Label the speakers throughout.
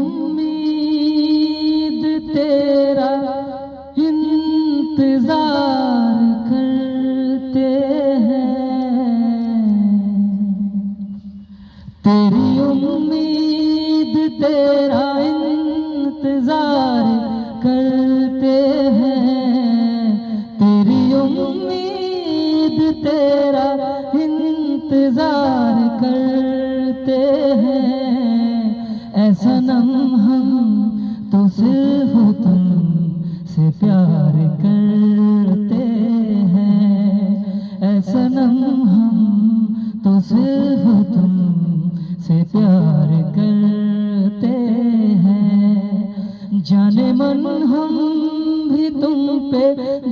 Speaker 1: उम्मीद तेरा इंतजार करते हैं, तेरी उम्मीद तेरा इंतजार करते हैं, तेरी उम्मीद तेरा इंतजार करते हैं। ऐ सनम हम तो सिर्फ तुमसे प्यार करते हैं, ऐ सनम हम तो सिर्फ तुमसे प्यार करते हैं। जाने मन हम भी तुम पे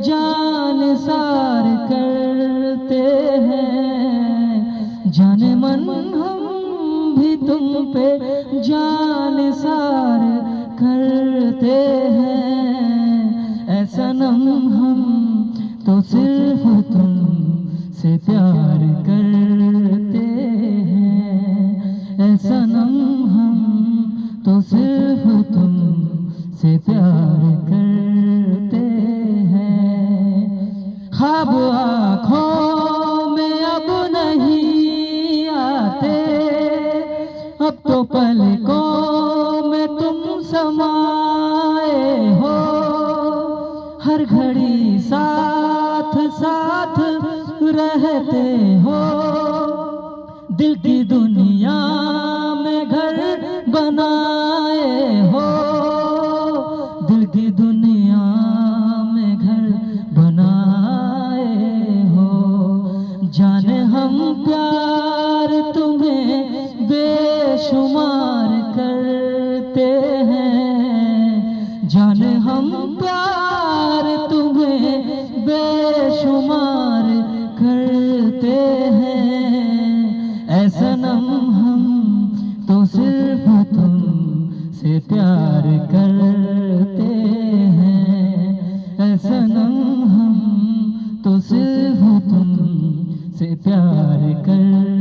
Speaker 1: जान सार करते हैं, जाने मन हम भी तुम पे जान सार करते हैं। ऐ सनम हम तो सिर्फ तुमसे प्यार करते हैं, ऐ सनम हम तो सिर्फ तुमसे प्यार करते हैं। ख्वाब आँखों में अब नहीं आते, अब तो पलकों में तुम समाए हो, हर घड़ी साथ साथ रहते हो। दिल की दुनिया में घर बनाए हो, दिल की दुनिया में घर बनाए हो। जाने हम प्यार तुम्हें बेशुमार करते हैं, जाने हम प्यार तुम्हें बेशुमार करते हैं। ऐ सनम हम तो सिर्फ तुमसे प्यार करते हैं, ऐ सनम हम तो सिर्फ तुमसे प्यार करते हैं।